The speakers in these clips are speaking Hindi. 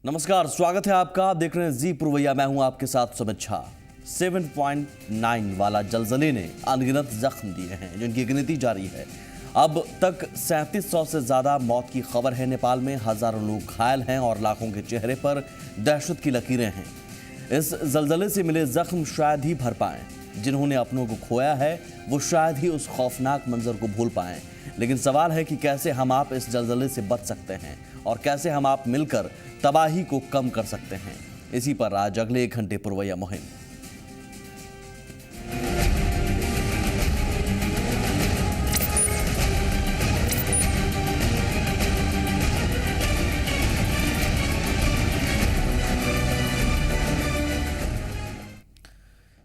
नमस्कार, स्वागत है आपका। आप देख रहे हैं जी पुरवैया। मैं हूं आपके साथ सुमित झा। 7.9 वाला जलजले ने अनगिनत जख्म दिए हैं, जिनकी गिनती जारी है। अब तक 3700 से ज्यादा मौत की खबर है। नेपाल में हजारों लोग घायल हैं और लाखों के चेहरे पर दहशत की लकीरें हैं। इस जलजले से मिले जख्म शायद ही भर पाएं। जिन्होंने अपनों को खोया है वो शायद ही उस खौफनाक मंजर को भूल पाएं। लेकिन सवाल है कि कैसे हम आप इस जलजले से बच सकते हैं और कैसे हम आप मिलकर तबाही को कम कर सकते हैं। इसी पर आज अगले 1 घंटे पुरवैया मुहिम।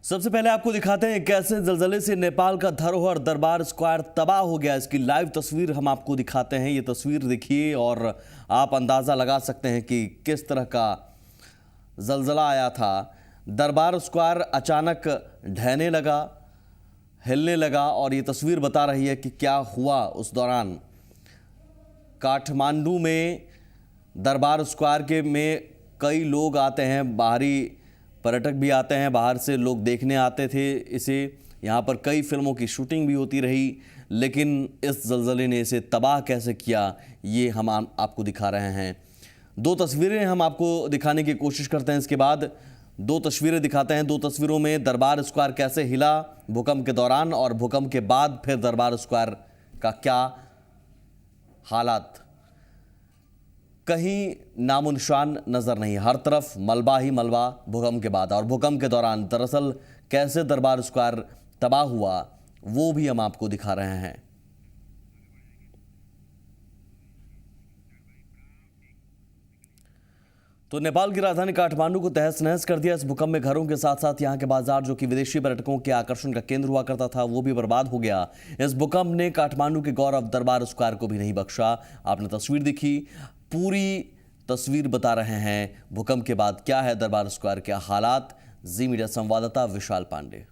सबसे पहले आपको दिखाते हैं कैसे जलजले से नेपाल का धरोहर दरबार स्क्वायर तबाह हो गया। इसकी लाइव तस्वीर हम आपको दिखाते हैं। ये तस्वीर देखिए और आप अंदाज़ा लगा सकते हैं कि किस तरह का जलजला आया था। दरबार स्क्वायर अचानक ढहने लगा, हिलने लगा और ये तस्वीर बता रही है कि क्या हुआ उस दौरान। काठमांडू में दरबार स्क्वायर में कई लोग आते हैं, बाहरी पर्यटक भी आते हैं, बाहर से लोग देखने आते थे इसे। यहाँ पर कई फिल्मों की शूटिंग भी होती रही, लेकिन इस जलजले ने इसे तबाह कैसे किया ये हम आपको दिखा रहे हैं। 2 तस्वीरें हम आपको दिखाने की कोशिश करते हैं। इसके बाद 2 तस्वीरें दिखाते हैं। 2 तस्वीरों में दरबार स्क्वायर कैसे हिला भूकंप के दौरान और भूकंप के बाद फिर दरबार स्क्वायर का क्या हालात। कहीं नामो निशान नजर नहीं, हर तरफ मलबा ही मलबा भूकंप के बाद। और भूकंप के दौरान दरअसल कैसे दरबार स्क्वायर तबाह हुआ वो भी हम आपको दिखा रहे हैं। तो नेपाल की राजधानी काठमांडू को तहस नहस कर दिया। इस भूकंप में घरों के साथ साथ यहाँ के बाजार, जो कि विदेशी पर्यटकों के आकर्षण का केंद्र हुआ करता था, वो भी बर्बाद हो गया। इस भूकंप ने काठमांडू के गौरव दरबार स्क्वायर को भी नहीं बख्शा। आपने तस्वीर दिखी, पूरी तस्वीर बता रहे हैं भूकंप के बाद क्या है दरबार स्क्वायर के हालात। जी मीडिया संवाददाता विशाल पांडे।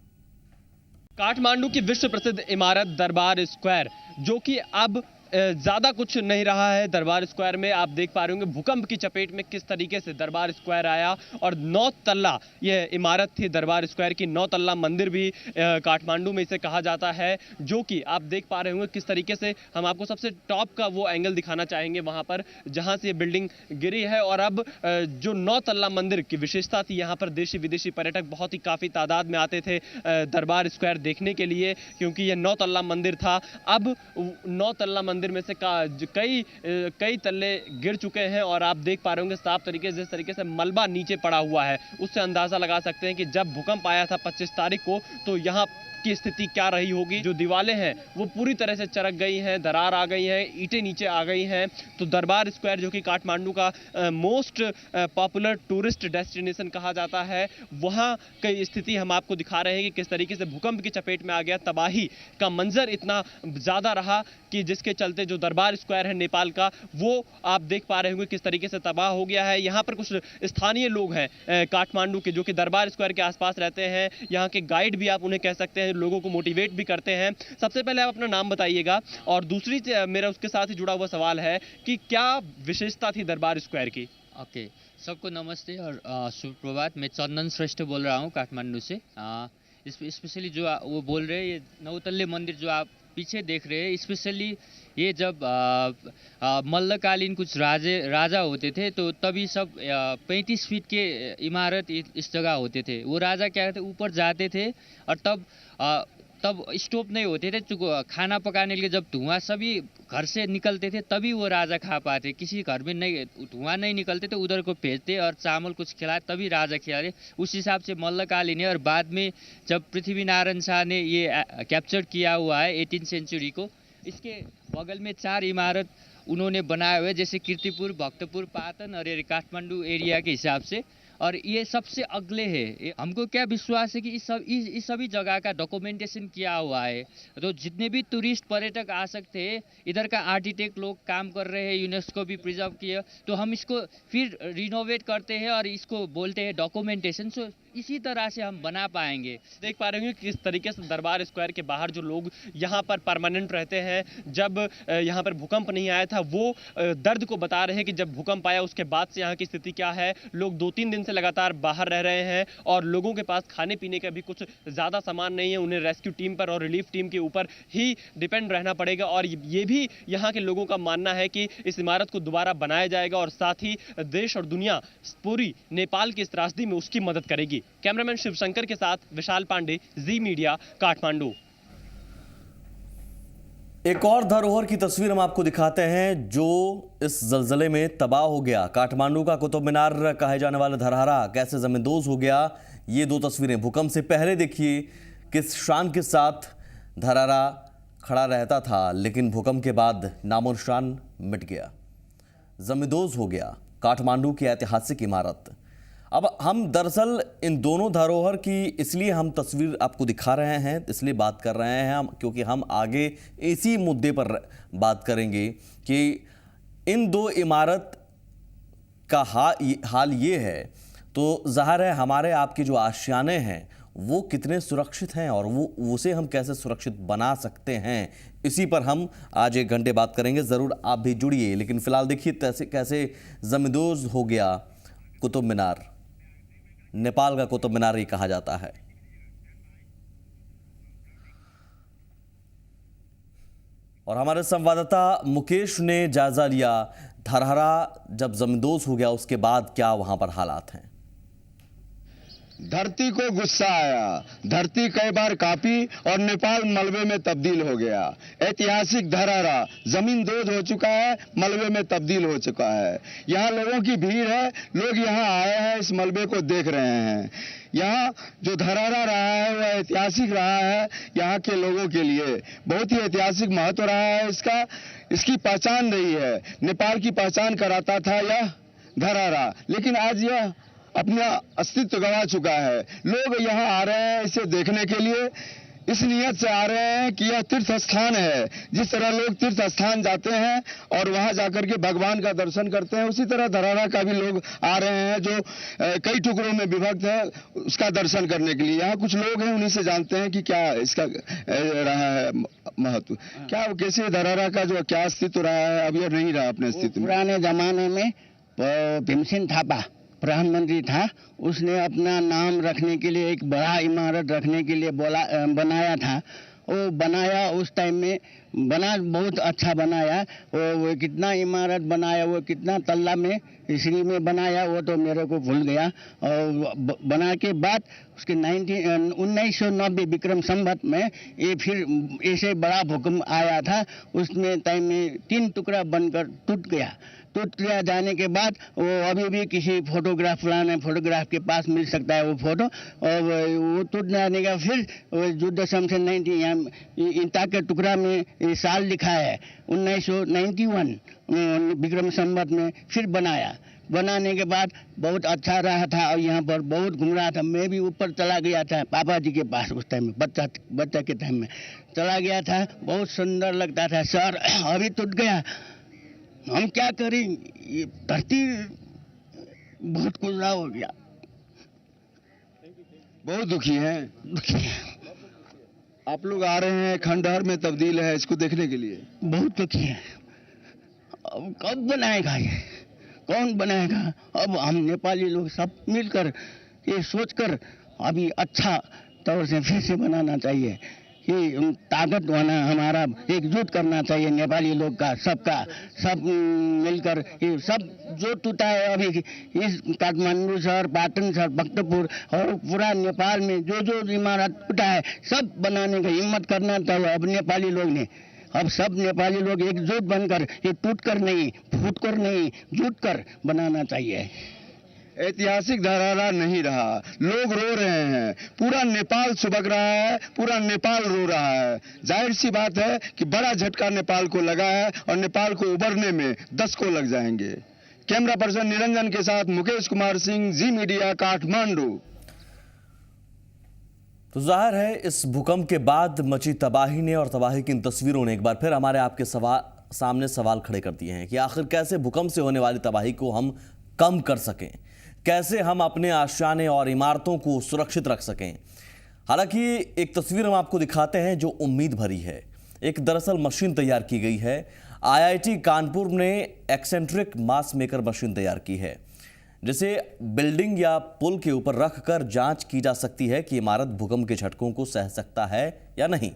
काठमांडू की विश्व प्रसिद्ध इमारत दरबार स्क्वायर, जो कि अब ज़्यादा कुछ नहीं रहा है। दरबार स्क्वायर में आप देख पा रहे होंगे भूकंप की चपेट में किस तरीके से दरबार स्क्वायर आया। और 9 तल्ला यह इमारत थी दरबार स्क्वायर की। 9 तल्ला मंदिर भी काठमांडू में इसे कहा जाता है, जो कि आप देख पा रहे होंगे किस तरीके से। हम आपको सबसे टॉप का वो एंगल दिखाना चाहेंगे वहाँ पर जहाँ से ये बिल्डिंग गिरी है। और अब जो 9 तल्ला मंदिर की विशेषता थी, यहाँ पर देशी विदेशी पर्यटक बहुत ही काफ़ी तादाद में आते थे दरबार स्क्वायर देखने के लिए, क्योंकि यह 9 तल्ला मंदिर था। अब 9 तल्ला मंदिर में से कई तल्ले गिर चुके हैं और आप देख पा रहे होंगे साफ तरीके से जिस तरीके से मलबा नीचे पड़ा हुआ है, उससे अंदाजा लगा सकते हैं कि जब भूकंप आया था 25 तारीख को तो यहाँ की स्थिति क्या रही होगी। जो दीवारें हैं वो पूरी तरह से चरक गई हैं, दरार आ गई है, ईंटें नीचे आ गई हैं। तो दरबार स्क्वायर, जो कि काठमांडू का मोस्ट पॉपुलर टूरिस्ट डेस्टिनेशन कहा जाता है, वहाँ की स्थिति हम आपको दिखा रहे हैं कि किस तरीके से भूकंप की चपेट में आ गया। तबाही का मंजर इतना ज़्यादा रहा कि जिसके चलते जो दरबार स्क्वायर है नेपाल का, वो आप देख पा रहे होंगे किस तरीके से तबाह हो गया है। यहाँ पर कुछ स्थानीय लोग हैं काठमांडू के, जो कि दरबार स्क्वायर के आसपास रहते हैं। यहाँ के गाइड भी आप उन्हें कह सकते हैं, लोगों को मोटिवेट भी करते हैं। सबसे पहले आप अपना नाम बताइएगा, और दूसरी मेरा उसके साथ ही जुड़ा हुआ सवाल है कि क्या विशेषता थी दरबार स्क्वायर की। ओके, सबको नमस्ते और सुप्रभात। मैं चंदन श्रेष्ठ बोल रहा हूँ काठमांडू से। स्पेशली जो वो बोल रहे हैं, ये 9 तल्ले मंदिर जो आप पीछे देख रहे हैं, स्पेशली ये जब मल्लकालीन कुछ राजा होते थे तो तभी सब 35 फीट के इमारत इस जगह होते थे। वो राजा क्या करते, ऊपर जाते थे और तब स्टोव नहीं होते थे, जो खाना पकाने के लिए जब धुआं सभी घर से निकलते थे तभी वो राजा खा पाते। किसी घर में नहीं धुआं नहीं निकलते तो उधर को भेजते और चावल कुछ खिलाए तभी राजा खिलाते। उस हिसाब से मल्लकालीन है। और बाद में जब पृथ्वीनारायण शाह ने ये कैप्चर किया हुआ है 18 सेंचुरी को, इसके बगल में 4 इमारत उन्होंने बनाए हुए, जैसे कीर्तिपुर, भक्तपुर, पाटन और ये काठमांडू एरिया के हिसाब से। और ये सबसे अगले है। हमको क्या विश्वास है कि इस सभी जगह का डॉक्यूमेंटेशन किया हुआ है, तो जितने भी टूरिस्ट पर्यटक आ सकते हैं, इधर का आर्किटेक्ट लोग काम कर रहे हैं, यूनेस्को भी प्रिजर्व किया, तो हम इसको फिर रिनोवेट करते हैं और इसको बोलते हैं डॉक्यूमेंटेशन। सो इसी तरह से हम बना पाएंगे। देख पा रहे होंगे किस तरीके से दरबार स्क्वायर के बाहर जो लोग यहाँ पर परमानेंट रहते हैं, जब यहाँ पर भूकंप नहीं आया था वो दर्द को बता रहे हैं कि जब भूकंप आया उसके बाद से यहाँ की स्थिति क्या है। लोग 2-3 दिन से लगातार बाहर रह रहे हैं और लोगों के पास खाने पीने का भी कुछ ज़्यादा सामान नहीं है। उन्हें रेस्क्यू टीम पर और रिलीफ टीम के ऊपर ही डिपेंड रहना पड़ेगा और ये भी यहाँ के लोगों का मानना है कि इस इमारत को दोबारा बनाया जाएगा और साथ ही देश और दुनिया पूरी नेपाल की इस त्रासदी में उसकी मदद करेगी। कैमरामैन शिवशंकर के साथ विशाल पांडे, जी मीडिया, काठमांडू। एक और धरोहर की तस्वीर हम आपको दिखाते हैं जो इस जलजले में तबाह हो गया। काठमांडू का कुतुब मीनार कहे जाने वाला धरहरा कैसे जमींदोज हो गया, ये दो तस्वीरें भूकंप से पहले देखिए किस शान के साथ धरहरा खड़ा रहता था, लेकिन भूकंप के बाद नामो निशान मिट गया, जमींदोज हो गया काठमांडू की ऐतिहासिक इमारत। अब हम दरअसल इन दोनों धरोहर की इसलिए हम तस्वीर आपको दिखा रहे हैं, इसलिए बात कर रहे हैं हम, क्योंकि हम आगे इसी मुद्दे पर बात करेंगे कि इन दो इमारत का हाल ये है तो जाहिर है हमारे आपके जो आशियाने हैं वो कितने सुरक्षित हैं और वो उसे हम कैसे सुरक्षित बना सकते हैं, इसी पर हम आज 1 घंटे बात करेंगे। ज़रूर आप भी जुड़िए। लेकिन फ़िलहाल देखिए कैसे जमींदोज हो गया कुतुब मीनार। नेपाल का कुतुब मीनार ही कहा जाता है। और हमारे संवाददाता मुकेश ने जायजा लिया धरहरा जब जमींदोज हो गया उसके बाद क्या वहां पर हालात हैं। धरती को गुस्सा आया, धरती कई बार कांपी और नेपाल मलबे में तब्दील हो गया। ऐतिहासिक धरहरा जमींदोज हो चुका है, मलबे में तब्दील हो चुका है। यहाँ लोगों की भीड़ है, लोग यहाँ आए हैं, इस मलबे को देख रहे हैं। यहाँ जो धरहरा रहा है वह ऐतिहासिक रहा है, यहाँ के लोगों के लिए बहुत ही ऐतिहासिक महत्व रहा है। इसकी पहचान रही है, नेपाल की पहचान कराता था यह धरहरा, लेकिन आज यह अपना अस्तित्व गंवा चुका है। लोग यहाँ आ रहे हैं इसे देखने के लिए, इस नियत से आ रहे हैं कि यह तीर्थ स्थान है। जिस तरह लोग तीर्थ स्थान जाते हैं और वहां जाकर के भगवान का दर्शन करते हैं, उसी तरह धरहरा का भी लोग आ रहे हैं जो कई टुकड़ों में विभक्त है, उसका दर्शन करने के लिए। यहाँ कुछ लोग हैं, उन्हीं से जानते हैं कि क्या इसका रहा है महत्व, क्या कैसे धरहरा का जो क्या अस्तित्व रहा है, अब यह नहीं रहा अपने अस्तित्व। पुराने जमाने में भीमसेन थापा प्रधानमंत्री था, उसने अपना नाम रखने के लिए एक बड़ा इमारत रखने के लिए बनाया था। वो बनाया उस टाइम में बहुत अच्छा बनाया। वो कितना इमारत बनाया, वो कितना तल्ला में ईस्वी में बनाया वो तो मेरे को भूल गया। और बना के बाद उसके 1990 विक्रम संवत में ये फिर ऐसे बड़ा भूकंप आया था। उसमें टाइम में 3 टुकड़ा बनकर टूट गया। जाने के बाद वो अभी भी किसी फोटोग्राफ के पास मिल सकता है वो फोटो। और वो टूट जाने का फिर युद्ध शमशेर 90 इंटा के टुकड़ा में साल लिखा है 1991 विक्रम संवत में फिर बनाया। बनाने के बाद बहुत अच्छा रहा था और यहाँ पर बहुत घूम रहा था। मैं भी ऊपर चला गया था पापा जी के पास, उस टाइम में बच्चा के टाइम में चला गया था। बहुत सुंदर लगता था। सर अभी टूट गया, हम क्या करें, ये धरती बहुत खुला हो गया। बहुत दुखी हैं। आप लोग आ रहे हैं, खंडहर में तब्दील है, इसको देखने के लिए बहुत दुखी है। अब कब बनाएगा ये, कौन बनाएगा? अब हम नेपाली लोग सब मिलकर ये सोचकर अभी अच्छा तौर से फिर से बनाना चाहिए। ये ताकत होना, हमारा एकजुट करना चाहिए नेपाली लोग का, सबका सब मिलकर। ये सब जो टूटा है अभी इस काठमांडू शहर, पाटन शहर, भक्तपुर और पूरा नेपाल में जो इमारत टूटा है सब बनाने का हिम्मत करना चाहिए अब नेपाली लोग ने। अब सब नेपाली लोग एकजुट बनकर, ये टूटकर नहीं, फूटकर नहीं, जुटकर बनाना चाहिए। ऐतिहासिक धरहरा नहीं रहा, लोग रो रहे हैं, पूरा नेपाल सुबक रहा है, पूरा नेपाल रो रहा है। जाहिर सी बात है कि बड़ा झटका नेपाल को लगा है और नेपाल को उबरने में 10 को लग जाएंगे। कैमरा पर्सन निरंजन के साथ मुकेश कुमार सिंह, जी मीडिया, काठमांडू। तो जाहिर है इस भूकंप के बाद मची तबाही ने और तबाही की इन तस्वीरों ने एक बार फिर हमारे आपके सामने सवाल खड़े कर दिए हैं कि आखिर कैसे भूकंप से होने वाली तबाही को हम कम कर सकें, कैसे हम अपने आशियाने और इमारतों को सुरक्षित रख सकें। हालांकि एक तस्वीर हम आपको दिखाते हैं जो उम्मीद भरी है। एक दरअसल मशीन तैयार की गई है। आईआईटी कानपुर ने एक्सेंट्रिक मास मेकर मशीन तैयार की है, जिसे बिल्डिंग या पुल के ऊपर रखकर जांच की जा सकती है कि इमारत भूकंप के झटकों को सह सकता है या नहीं।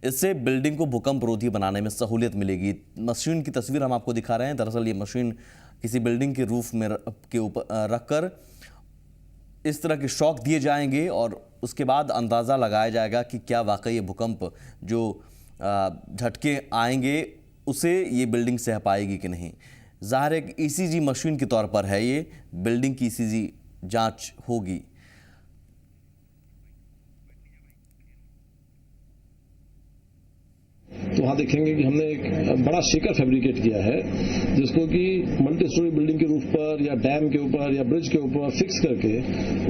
इससे बिल्डिंग को भूकंप रोधी बनाने में सहूलियत मिलेगी। मशीन की तस्वीर हम आपको दिखा रहे हैं। दरअसल ये मशीन किसी बिल्डिंग के रूफ में के ऊपर रखकर इस तरह के शॉक दिए जाएंगे और उसके बाद अंदाज़ा लगाया जाएगा कि क्या वाकई ये भूकंप जो झटके आएंगे उसे ये बिल्डिंग सह पाएगी कि नहीं। ज़ाहिर एक ईसीजी मशीन के तौर पर है, ये बिल्डिंग की ईसीजी जांच होगी। तो वहाँ देखेंगे कि हमने एक बड़ा शेकर फैब्रिकेट किया है, जिसको कि मल्टी स्टोरी बिल्डिंग के रूफ पर या डैम के ऊपर या ब्रिज के ऊपर फिक्स करके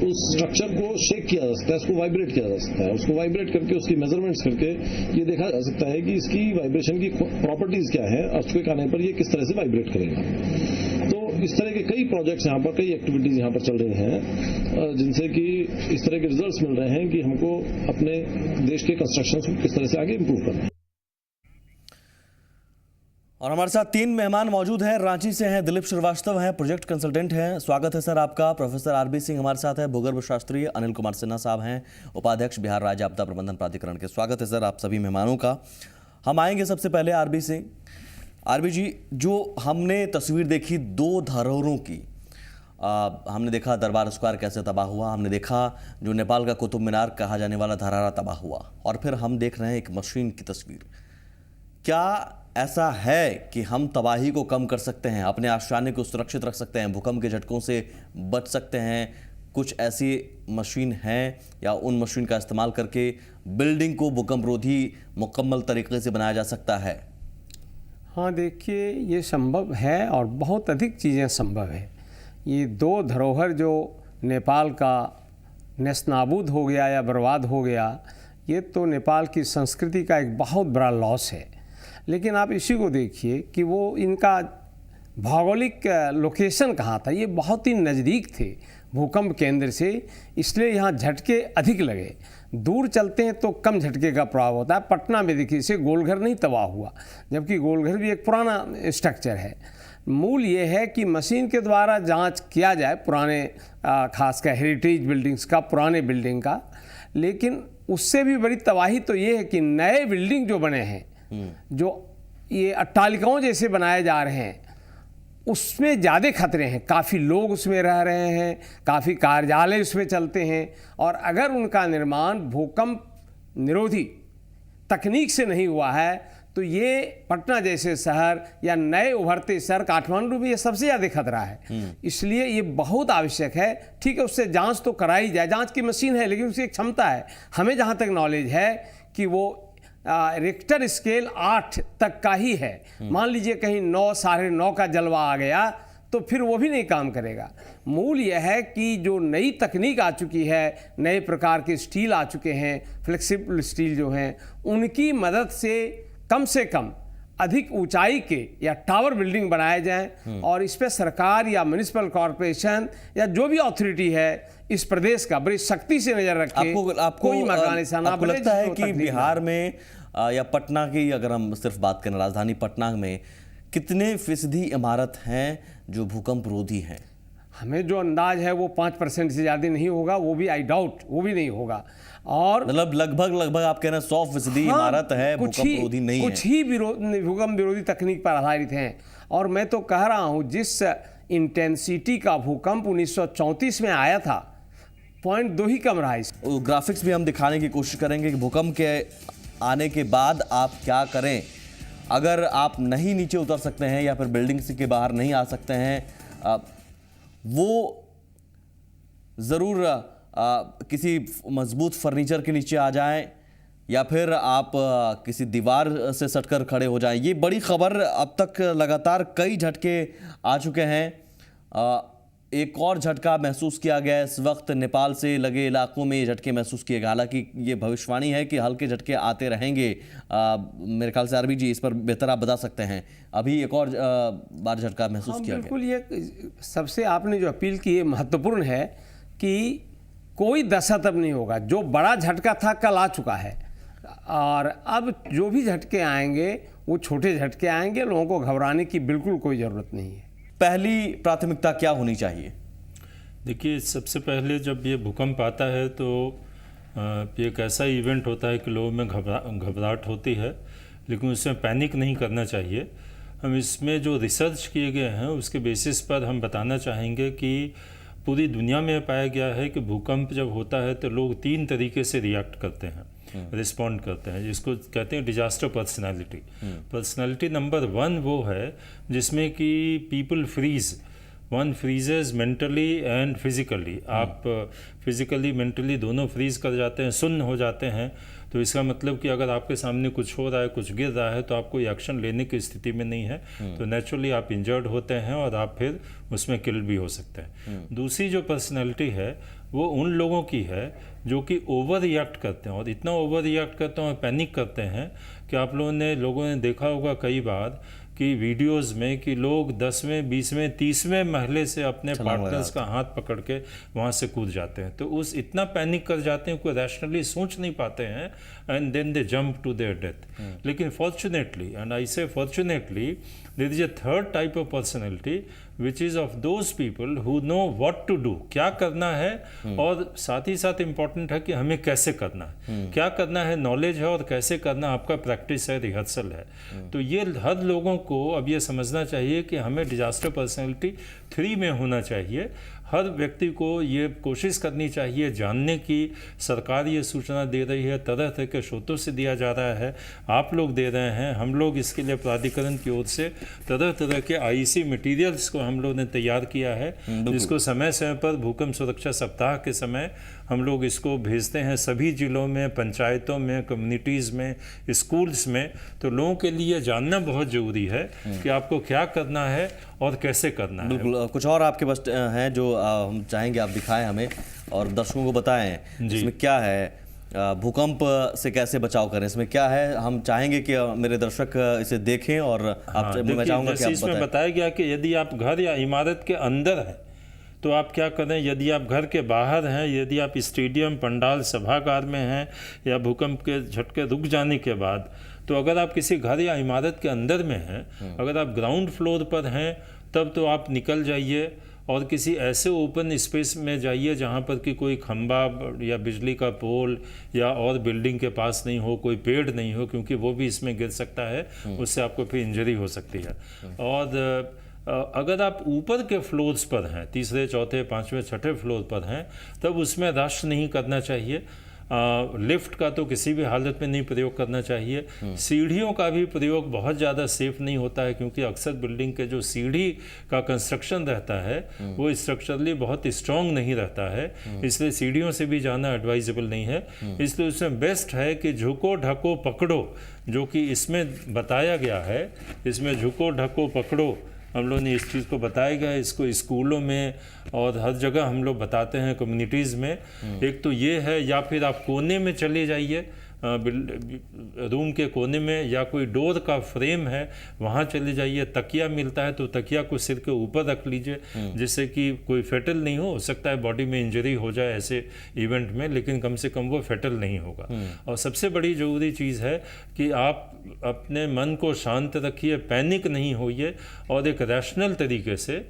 उस स्ट्रक्चर को शेक किया जा सकता है, उसको वाइब्रेट किया जा सकता है। उसको वाइब्रेट करके उसकी मेजरमेंट्स करके ये देखा जा सकता है कि इसकी वाइब्रेशन की प्रॉपर्टीज क्या है, अर्थक्वेक आने पर ये किस तरह से वाइब्रेट करेगा। तो इस तरह के कई प्रोजेक्ट्स यहाँ पर, कई एक्टिविटीज यहाँ पर चल रही हैं, जिनसे कि इस तरह के रिजल्ट्स मिल रहे हैं कि हमको अपने देश के कंस्ट्रक्शन को किस तरह से आगे इंप्रूव करना है। और हमारे साथ 3 मेहमान मौजूद हैं। रांची से हैं दिलीप श्रीवास्तव, हैं प्रोजेक्ट कंसल्टेंट हैं। स्वागत है सर आपका। प्रोफेसर आरबी सिंह हमारे साथ है, भूगर्भ शास्त्री। अनिल कुमार सिन्हा साहब हैं, उपाध्यक्ष बिहार राज्य आपदा प्रबंधन प्राधिकरण के। स्वागत है सर आप सभी मेहमानों का। हम आएंगे सबसे पहले आरबी सिंह। आरबी जी, जो हमने तस्वीर देखी 2 धरोहरों की, हमने देखा दरबार स्क्वायर कैसे तबाह हुआ, हमने देखा जो नेपाल का कुतुब मीनार कहा जाने वाला धरारा तबाह हुआ, और फिर हम देख रहे हैं एक मशीन की तस्वीर। क्या ऐसा है कि हम तबाही को कम कर सकते हैं, अपने आशियाने को सुरक्षित रख सकते हैं, भूकंप के झटकों से बच सकते हैं? कुछ ऐसी मशीन है या उन मशीन का इस्तेमाल करके बिल्डिंग को भूकंप रोधी मुकम्मल तरीके से बनाया जा सकता है? हाँ, देखिए ये संभव है और बहुत अधिक चीज़ें संभव है। ये 2 धरोहर जो नेपाल का नेस्तनाबूद हो गया या बर्बाद हो गया, ये तो नेपाल की संस्कृति का एक बहुत बड़ा लॉस है। लेकिन आप इसी को देखिए कि वो इनका भौगोलिक लोकेशन कहाँ था। ये बहुत ही नज़दीक थे भूकंप केंद्र से, इसलिए यहाँ झटके अधिक लगे। दूर चलते हैं तो कम झटके का प्रभाव होता है। पटना में देखिए इसे गोलघर नहीं तबाह हुआ, जबकि गोलघर भी एक पुराना स्ट्रक्चर है। मूल ये है कि मशीन के द्वारा जांच किया जाए पुराने खासकर हेरिटेज बिल्डिंग्स का, पुराने बिल्डिंग का। लेकिन उससे भी बड़ी तबाही तो ये है कि नए बिल्डिंग जो बने हैं, जो ये अट्टालिकाओं जैसे बनाए जा रहे हैं, उसमें ज़्यादा खतरे हैं। काफ़ी लोग उसमें रह रहे हैं, काफ़ी कार्यालय उसमें चलते हैं, और अगर उनका निर्माण भूकंप निरोधी तकनीक से नहीं हुआ है तो ये पटना जैसे शहर या नए उभरते शहर काठमांडू में ये सबसे ज़्यादा खतरा है। इसलिए ये बहुत आवश्यक है। ठीक है, उससे जांच तो कराई जाए, जांच की मशीन है, लेकिन उसकी एक क्षमता है। हमें जहाँ तक नॉलेज है कि वो रिक्टर स्केल 8 तक का ही है। मान लीजिए कहीं 9, 9.5 का जलवा आ गया तो फिर वो भी नहीं काम करेगा। मूल यह है कि जो नई तकनीक आ चुकी है, नए प्रकार के स्टील आ चुके हैं, फ्लेक्सिबल स्टील जो हैं, उनकी मदद से कम अधिक ऊंचाई के या टावर बिल्डिंग बनाए जाएं, और इस पर सरकार या म्युनिसिपल कॉरपोरेशन या जो भी अथॉरिटी है इस प्रदेश का बड़ी सख्ती से नजर रखे। कोई मकान ऐसा ना आपको लगता है कि बिहार में या पटना की, अगर हम सिर्फ बात करें राजधानी पटना में, कितने फीसदी इमारत हैं जो भूकंप रोधी हैं? हमें जो अंदाज है वो 5% से ज़्यादा नहीं होगा, वो भी आई डाउट, वो भी नहीं होगा। और मतलब लगभग आप कह रहे हैं 100% इमारत है भूकंप रोधी नहीं है। कुछ ही भूकंप विरोधी तकनीक पर आधारित हैं। और मैं तो कह रहा हूँ जिस इंटेंसिटी का भूकंप 1934 में आया था, 0.2 ही कम रहा। इस ग्राफिक्स भी हम दिखाने की कोशिश करेंगे कि भूकंप के आने के बाद आप क्या करें। अगर आप नहीं नीचे उतर सकते हैं या फिर बिल्डिंग के बाहर नहीं आ सकते हैं, वो ज़रूर किसी मजबूत फर्नीचर के नीचे आ जाएं या फिर आप किसी दीवार से सटकर खड़े हो जाएं। ये बड़ी खबर, अब तक लगातार कई झटके आ चुके हैं। एक और झटका महसूस किया गया है इस वक्त नेपाल से लगे इलाकों में ये झटके महसूस किए गए। हालांकि ये भविष्यवाणी है कि हल्के झटके आते रहेंगे। मेरे ख्याल से आरबी जी इस पर बेहतर आप बता सकते हैं। अभी एक और बार झटका महसूस किया गया। बिल्कुल, ये सबसे आपने जो अपील की है महत्वपूर्ण है कि कोई दशा तब नहीं होगा। जो बड़ा झटका था कल आ चुका है, और अब जो भी झटके आएंगे वो छोटे झटके आएंगे। लोगों को घबराने की बिल्कुल कोई ज़रूरत नहीं है। पहली प्राथमिकता क्या होनी चाहिए? देखिए, सबसे पहले जब ये भूकंप आता है तो ये एक ऐसा इवेंट होता है कि लोगों में घबराहट होती है, लेकिन उसमें पैनिक नहीं करना चाहिए। हम इसमें जो रिसर्च किए गए हैं उसके बेसिस पर हम बताना चाहेंगे कि पूरी दुनिया में पाया गया है कि भूकंप जब होता है तो लोग 3 तरीके से रिएक्ट करते हैं, रिस्पॉन्ड करते हैं, जिसको कहते हैं डिजास्टर पर्सनालिटी। पर्सनालिटी नंबर 1 वो है जिसमें कि people freeze, one freezes mentally and physically. आप फिजिकली मेंटली दोनों फ्रीज कर जाते हैं, सुन्न हो जाते हैं। तो इसका मतलब कि अगर आपके सामने कुछ हो रहा है, कुछ गिर रहा है, तो आप कोई एक्शन लेने की स्थिति में नहीं है, तो नेचुरली आप इंजर्ड होते हैं और आप फिर उसमें किल भी हो सकते हैं। दूसरी जो पर्सनैलिटी है वो उन लोगों की है जो कि ओवर रिएक्ट करते हैं, और इतना ओवर रिएक्ट करते हैं और पैनिक करते हैं कि आप लोगों ने देखा होगा कई बार कि वीडियोस में कि लोग 10वें, 20वें, 30वें महले से अपने पार्टनर्स का हाथ पकड़ के वहाँ से कूद जाते हैं। तो उस इतना पैनिक कर जाते हैं, कोई रैशनली सोच नहीं पाते हैं, and then they jump to their death. लेकिन fortunately, and I say fortunately, there is a third type of personality which is of those people who know what to do, क्या करना है, और साथ ही साथ इम्पॉर्टेंट है कि हमें कैसे करना है। क्या करना है नॉलेज है, और कैसे करना आपका प्रैक्टिस है, रिहर्सल है। तो ये हर लोगों को अब ये समझना चाहिए कि हमें डिजास्टर पर्सनैलिटी 3 में होना चाहिए। हर व्यक्ति को ये कोशिश करनी चाहिए जानने की। सरकार ये सूचना दे रही है, तरह तरह के स्रोतों से दिया जा रहा है, आप लोग दे रहे हैं, हम लोग इसके लिए प्राधिकरण की ओर से तरह तरह के आईसी मटेरियल्स को हम लोग ने तैयार किया है, जिसको समय समय पर भूकंप सुरक्षा सप्ताह के समय हम लोग इसको भेजते हैं सभी जिलों में, पंचायतों में, कम्युनिटीज़ में, स्कूल्स में। तो लोगों के लिए जानना बहुत ज़रूरी है कि आपको क्या करना है और कैसे करना है। बिल्कुल, कुछ और आपके पास हैं जो हम चाहेंगे आप दिखाएं हमें और दर्शकों को बताएं इसमें क्या है, भूकंप से कैसे बचाव करें, इसमें क्या है। हम चाहेंगे कि मेरे दर्शक इसे देखें और मैं चाहूँगा कि आप इसमें बताया गया कि यदि आप घर या इमारत के अंदर हैं तो आप क्या करें, यदि आप घर के बाहर हैं, यदि आप स्टेडियम, पंडाल, सभागार में हैं, या भूकंप के झटके रुक जाने के बाद, तो अगर आप किसी घर या इमारत के अंदर में हैं, अगर आप ग्राउंड फ्लोर पर हैं, तब तो आप निकल जाइए और किसी ऐसे ओपन स्पेस में जाइए जहाँ पर कि कोई खंबा या बिजली का पोल या और बिल्डिंग के पास नहीं हो, कोई पेड़ नहीं हो, क्योंकि वो भी इसमें गिर सकता है, उससे आपको फिर इंजरी हो सकती है। और अगर आप ऊपर के फ्लोर्स पर हैं, 3रे, 4थे, 5वें, 6ठे फ्लोर पर हैं, तब उसमें रश नहीं करना चाहिए। लिफ्ट का तो किसी भी हालत में नहीं प्रयोग करना चाहिए। सीढ़ियों का भी प्रयोग बहुत ज़्यादा सेफ नहीं होता है, क्योंकि अक्सर बिल्डिंग के जो सीढ़ी का कंस्ट्रक्शन रहता है वो स्ट्रक्चरली बहुत स्ट्रॉन्ग नहीं रहता है, इसलिए सीढ़ियों से भी जाना एडवाइजेबल नहीं है। इसलिए उसमें बेस्ट है कि झुको ढको पकड़ो, जो कि इसमें बताया गया है। इसमें झुको ढको पकड़ो हम लोग ने इस चीज़ को बताया गया है, इसको स्कूलों में और हर जगह हम लोग बताते हैं, कम्युनिटीज़ में। एक तो ये है, या फिर आप कोने में चले जाइए, रूम के कोने में, या कोई डोर का फ्रेम है वहाँ चले जाइए। तकिया मिलता है तो तकिया को सिर के ऊपर रख लीजिए, जिससे कि कोई फेटल नहीं हो सकता है बॉडी में इंजरी हो जाए ऐसे इवेंट में, लेकिन कम से कम वो फेटल नहीं होगा। और सबसे बड़ी ज़रूरी चीज़ है कि आप अपने मन को शांत रखिए, पैनिक नहीं होइए, और एक रैशनल तरीके से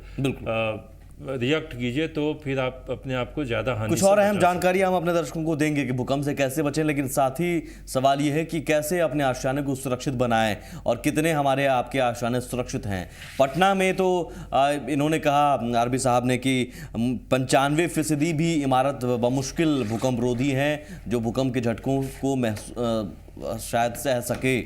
रिएक्ट कीजिए, तो फिर आप अपने आप को ज़्यादा हानि। कुछ और अहम जानकारी हम अपने दर्शकों को देंगे कि भूकंप से कैसे बचें, लेकिन साथ ही सवाल ये है कि कैसे अपने आशियाने को सुरक्षित बनाएं और कितने हमारे आपके आशियाने सुरक्षित हैं। पटना में तो इन्होंने कहा, आरबी साहब ने, कि 95% भी इमारत बमुश्किल भूकंप रोधी हैं, जो भूकंप के झटकों को शायद सह सके।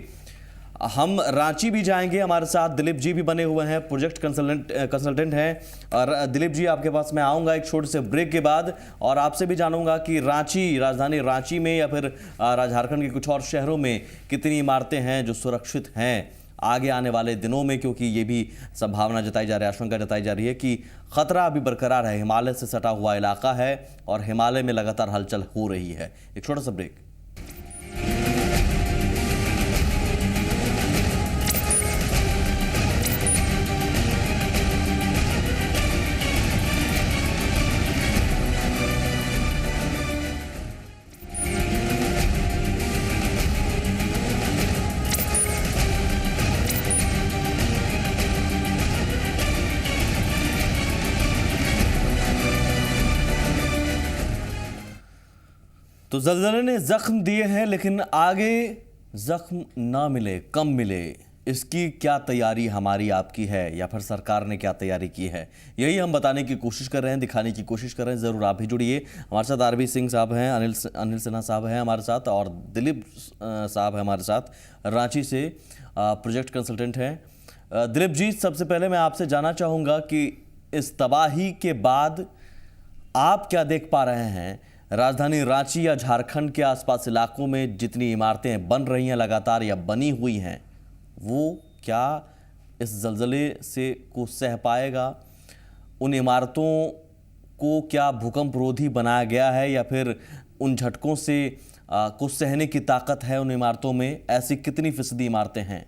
हम रांची भी जाएंगे, हमारे साथ दिलीप जी भी बने हुए हैं, प्रोजेक्ट कंसल्टेंट हैं। और दिलीप जी, आपके पास मैं आऊँगा एक छोटे से ब्रेक के बाद, और आपसे भी जानूंगा कि रांची, राजधानी रांची में या फिर झारखंड के कुछ और शहरों में कितनी इमारतें हैं जो सुरक्षित हैं आगे आने वाले दिनों में, क्योंकि ये भी संभावना जताई जा रही है, आशंका जताई जा रही है कि खतरा अभी बरकरार है। हिमालय से सटा हुआ इलाका है और हिमालय में लगातार हलचल हो रही है। एक छोटा सा ब्रेक। तो ज़लज़ले ने जख्म दिए हैं, लेकिन आगे जख्म ना मिले, कम मिले, इसकी क्या तैयारी हमारी आपकी है या फिर सरकार ने क्या तैयारी की है, यही हम बताने की कोशिश कर रहे हैं, दिखाने की कोशिश कर रहे हैं। ज़रूर आप भी जुड़िए। हमारे साथ आरबी सिंह साहब हैं, अनिल सिन्हा साहब हैं हमारे साथ, और दिलीप साहब हैं हमारे साथ, रांची से प्रोजेक्ट कंसल्टेंट हैं। दिलीप जी, सबसे पहले मैं आपसे जानना चाहूँगा कि इस तबाही के बाद आप क्या देख पा रहे हैं? राजधानी रांची या झारखंड के आसपास इलाकों में जितनी इमारतें बन रही हैं लगातार या बनी हुई हैं, वो क्या इस जलजले से को सह पाएगा? उन इमारतों को क्या भूकंप रोधी बनाया गया है या फिर उन झटकों से को सहने की ताकत है उन इमारतों में? ऐसी कितनी फीसदी इमारतें हैं?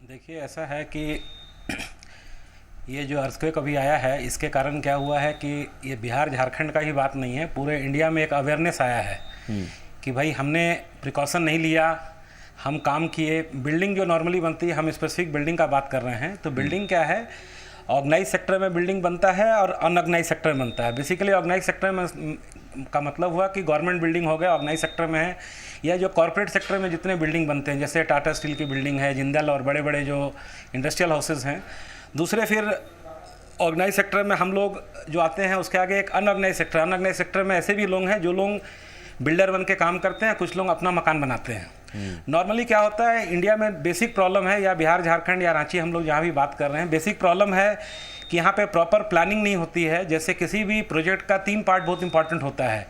देखिए, ऐसा है कि ये जो अर्थक्वेक अभी आया है, इसके कारण क्या हुआ है कि ये बिहार झारखंड का ही बात नहीं है, पूरे इंडिया में एक अवेयरनेस आया है कि भाई हमने प्रिकॉशन नहीं लिया, हम काम किए। बिल्डिंग जो नॉर्मली बनती है, हम स्पेसिफिक बिल्डिंग का बात कर रहे हैं, तो बिल्डिंग क्या है, ऑर्गेनाइज सेक्टर में बिल्डिंग बनता है और अनऑर्गेनाइज सेक्टर में बनता है। बेसिकली ऑर्गेनाइज सेक्टर में का मतलब हुआ कि गवर्नमेंट बिल्डिंग हो गया, ऑर्गेनाइज सेक्टर में है, या जो कॉर्पोरेट सेक्टर में जितने बिल्डिंग बनते हैं, जैसे टाटा स्टील की बिल्डिंग है, जिंदल और बड़े बड़े जो इंडस्ट्रियल हाउसेज हैं। दूसरे फिर ऑर्गेनाइज सेक्टर में हम लोग जो आते हैं, उसके आगे एक अनऑर्गेनाइज सेक्टर। अनऑर्गेनाइज सेक्टर में ऐसे भी लोग हैं जो लोग बिल्डर बन के काम करते हैं, कुछ लोग अपना मकान बनाते हैं। नॉर्मली क्या होता है, इंडिया में बेसिक प्रॉब्लम है, या बिहार झारखंड या रांची हम लोग जहाँ भी बात कर रहे हैं, बेसिक प्रॉब्लम है कि यहाँ पे प्रॉपर प्लानिंग नहीं होती है। जैसे किसी भी प्रोजेक्ट का 3 पार्ट बहुत इंपॉर्टेंट होता है।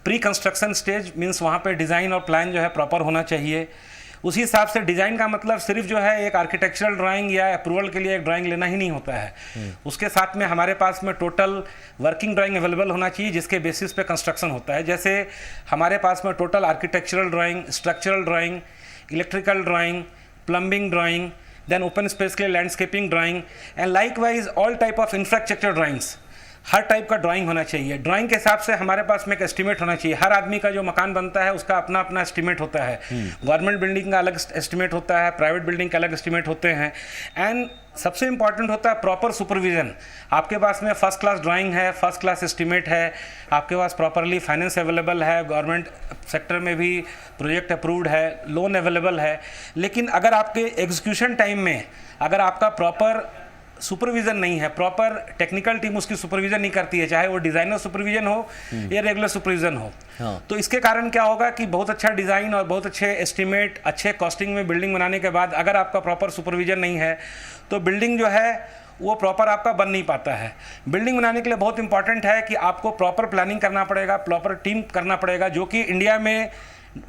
प्री कंस्ट्रक्शन स्टेज मीन्स वहाँ पे डिज़ाइन और प्लान जो है प्रॉपर होना चाहिए। उसी हिसाब से डिज़ाइन का मतलब सिर्फ जो है एक आर्किटेक्चरल ड्राइंग या अप्रूवल के लिए एक ड्राइंग लेना ही नहीं होता है। उसके साथ में हमारे पास में टोटल वर्किंग ड्राइंग अवेलेबल होना चाहिए, जिसके बेसिस पे कंस्ट्रक्शन होता है। जैसे हमारे पास में total architectural drawing, structural drawing, electrical drawing, plumbing drawing, then open space के लिए landscaping drawing and likewise all type of infrastructure drawings. हर टाइप का ड्राइंग होना चाहिए। ड्राइंग के हिसाब से हमारे पास में एक एस्टिमेट होना चाहिए। हर आदमी का जो मकान बनता है उसका अपना अपना एस्टिमेट होता है। गवर्नमेंट बिल्डिंग का अलग एस्टिमेट होता है, प्राइवेट बिल्डिंग का अलग एस्टिमेट होते हैं। एंड सबसे इंपॉर्टेंट होता है प्रॉपर सुपरविजन। आपके पास में फर्स्ट क्लास ड्राइंग है, फर्स्ट क्लास एस्टिमेट है, आपके पास प्रॉपरली फाइनेंस अवेलेबल है, गवर्नमेंट सेक्टर में भी प्रोजेक्ट अप्रूव्ड है, लोन अवेलेबल है। लेकिन अगर आपके एग्जीक्यूशन टाइम में अगर आपका प्रॉपर सुपरविजन नहीं है, प्रॉपर टेक्निकल टीम उसकी सुपरविजन नहीं करती है, चाहे वो डिजाइनर सुपरविजन हो या रेगुलर सुपरविजन हो, तो इसके कारण क्या होगा कि बहुत अच्छा डिज़ाइन और बहुत अच्छे एस्टिमेट, अच्छे कॉस्टिंग में बिल्डिंग बनाने के बाद अगर आपका प्रॉपर सुपरविजन नहीं है तो बिल्डिंग जो है वो प्रॉपर आपका बन नहीं पाता है। बिल्डिंग बनाने के लिए बहुत इंपॉर्टेंट है कि आपको प्रॉपर प्लानिंग करना पड़ेगा, प्रॉपर टीम करना पड़ेगा, जो कि इंडिया में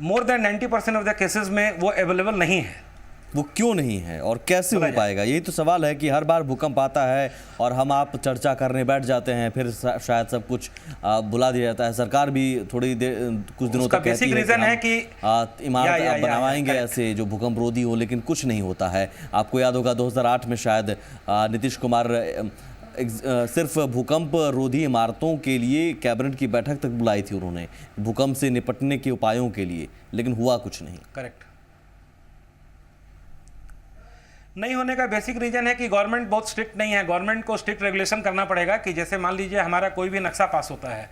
more than 90% of the cases में वो अवेलेबल नहीं है। वो क्यों नहीं है और कैसे हो पाएगा? यही तो सवाल है कि हर बार भूकंप आता है और हम आप चर्चा करने बैठ जाते हैं, फिर शायद सब कुछ बुला दिया जाता है। सरकार भी थोड़ी देर कुछ दिनों तक कहती है कि इमारत बनवाएंगे ऐसे जो भूकंप रोधी हो, लेकिन कुछ नहीं होता है। आपको याद होगा 2008 में शायद नीतीश कुमार सिर्फ भूकंप रोधी इमारतों के लिए कैबिनेट की बैठक तक बुलाई थी उन्होंने, भूकंप से निपटने के उपायों के लिए, लेकिन हुआ कुछ नहीं। करेक्ट। नहीं होने का बेसिक रीजन है कि गवर्नमेंट बहुत स्ट्रिक्ट नहीं है। गवर्नमेंट को स्ट्रिक्ट रेगुलेशन करना पड़ेगा कि जैसे मान लीजिए हमारा कोई भी नक्शा पास होता है,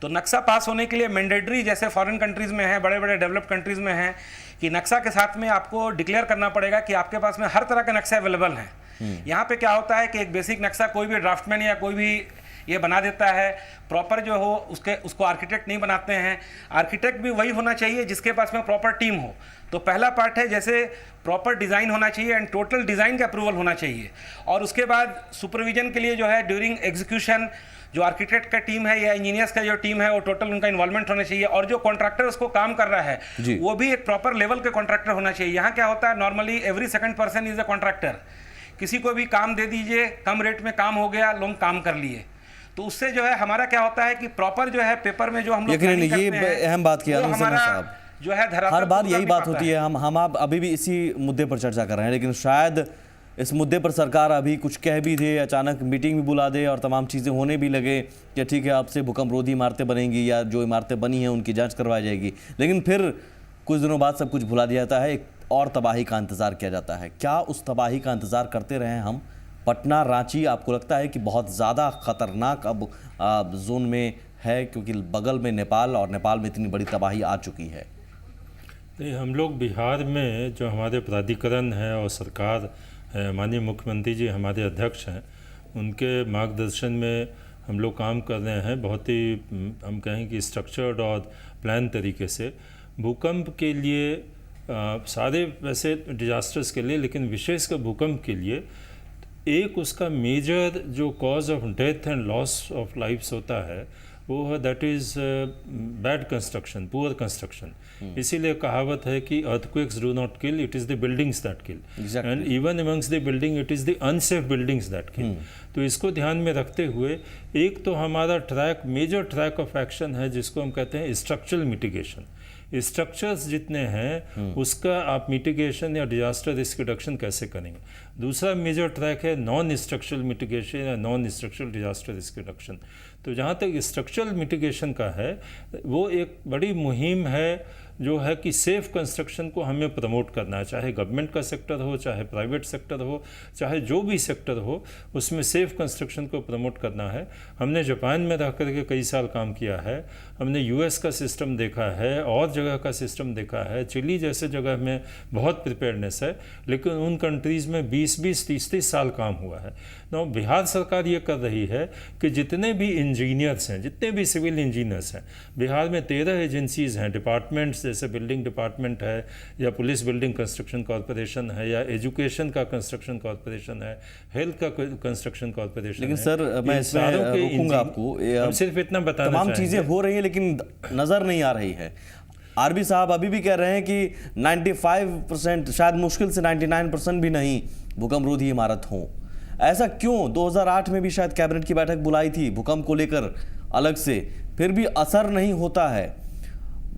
तो नक्शा पास होने के लिए मैंडेटरी, जैसे फॉरेन कंट्रीज़ में है, बड़े बड़े डेवलप्ड कंट्रीज़ में है, कि नक्शा के साथ में आपको डिक्लेयर करना पड़ेगा कि आपके पास में हर तरह के नक्शे अवेलेबल हैं। यहाँ पे क्या होता है कि एक बेसिक नक्शा कोई भी ड्राफ्टमैन या कोई भी ये बना देता है। प्रॉपर जो हो उसको आर्किटेक्ट नहीं बनाते हैं। आर्किटेक्ट भी वही होना चाहिए जिसके पास में प्रॉपर टीम हो। तो पहला पार्ट है जैसे प्रॉपर डिज़ाइन होना चाहिए एंड टोटल डिज़ाइन का अप्रूवल होना चाहिए, और उसके बाद सुपरविजन के लिए जो है ड्यूरिंग एग्जीक्यूशन जो आर्किटेक्ट का टीम है या इंजीनियर्स का जो टीम है वो टोटल उनका इन्वॉल्वमेंट होना चाहिए, और जो कॉन्ट्रैक्टर उसको काम कर रहा है वो भी एक प्रॉपर लेवल के कॉन्ट्रैक्टर होना चाहिए। यहाँ क्या होता है, normally every second person is a contractor. किसी को भी काम दे दीजिए, कम रेट में काम हो गया, लोग काम कर लिए, तो उससे जो है हमारा क्या होता है कि प्रॉपर जो है पेपर में जो हम लोग ये अहम बात किया साहब, जो है हर बार यही बात होती है। हम आप अभी भी इसी मुद्दे पर चर्चा कर रहे हैं, लेकिन शायद इस मुद्दे पर सरकार अभी कुछ कह भी दे, अचानक मीटिंग भी बुला दे और तमाम चीज़ें होने भी लगे कि ठीक है आपसे भूकंप रोधी इमारतें बनेंगी या जो इमारतें बनी हैं उनकी जांच करवाई जाएगी, लेकिन फिर कुछ दिनों बाद सब कुछ भुला दिया जाता है, एक और तबाही का इंतज़ार किया जाता है। क्या उस तबाही का इंतज़ार करते रहे हम? पटना, रांची आपको लगता है कि बहुत ज़्यादा ख़तरनाक अब जोन में है क्योंकि बगल में नेपाल और नेपाल में इतनी बड़ी तबाही आ चुकी है? नहीं, हम लोग बिहार में जो हमारे प्राधिकरण है और सरकार है, माननीय मुख्यमंत्री जी हमारे अध्यक्ष हैं, उनके मार्गदर्शन में हम लोग काम कर रहे हैं बहुत ही हम कहें कि स्ट्रक्चर्ड और प्लान तरीके से भूकंप के लिए, सारे वैसे डिजास्टर्स के लिए, लेकिन विशेषकर भूकंप के लिए एक उसका मेजर जो cause of death and loss of lifes होता है वो है that is bad construction, poor construction. इसीलिए कहावत है कि earthquakes do not kill, it is the buildings that kill, and even amongst the building it is the unsafe buildings that kill. तो इसको ध्यान में रखते हुए एक तो हमारा track, major track of action है जिसको हम कहते हैं स्ट्रक्चरल मिटिगेशन। स्ट्रक्चर्स जितने हैं उसका आप मिटिगेशन या डिजास्टर रिस्क रिडक्शन कैसे करेंगे। दूसरा मेजर ट्रैक है नॉन स्ट्रक्चरल मिटिगेशन या non structural disaster risk reduction. तो जहाँ तक स्ट्रक्चरल मिटिगेशन का है वो एक बड़ी मुहिम है जो है कि सेफ़ कंस्ट्रक्शन को हमें प्रमोट करना है, चाहे गवर्नमेंट का सेक्टर हो, चाहे प्राइवेट सेक्टर हो, चाहे जो भी सेक्टर हो, उसमें सेफ़ कंस्ट्रक्शन को प्रमोट करना है। हमने जापान में रह करके कई साल काम किया है, हमने यूएस का सिस्टम देखा है और जगह का सिस्टम देखा है, चिली जैसे जगह में बहुत प्रिपेयर्डनेस है, लेकिन उन कंट्रीज़ में 20-20, 30-30 साल काम हुआ है। तो बिहार सरकार ये कर रही है कि जितने भी इंजीनियर्स हैं, जितने भी सिविल इंजीनियर्स हैं, बिहार में 13 एजेंसीज़ हैं, डिपार्टमेंट्स जैसे बिल्डिंग डिपार्टमेंट है या पुलिस बिल्डिंग कंस्ट्रक्शन कॉर्पोरेशन है या एजुकेशन का कंस्ट्रक्शन कॉर्पोरेशन है, हेल्थ का कंस्ट्रक्शन कॉर्पोरेशन है। लेकिन सर मैं इसमें रोकूंगा आपको, हम सिर्फ इतना बताना तमाम चीज़ें हो रही है लेकिन नज़र नहीं आ रही है। आरबी साहब अभी भी कह रहे हैं कि 95%, शायद मुश्किल से 99% भी नहीं भूकंप रोधी इमारत हों। ऐसा क्यों? 2008 में भी शायद कैबिनेट की बैठक बुलाई थी भूकंप को लेकर अलग से, फिर भी असर नहीं होता है।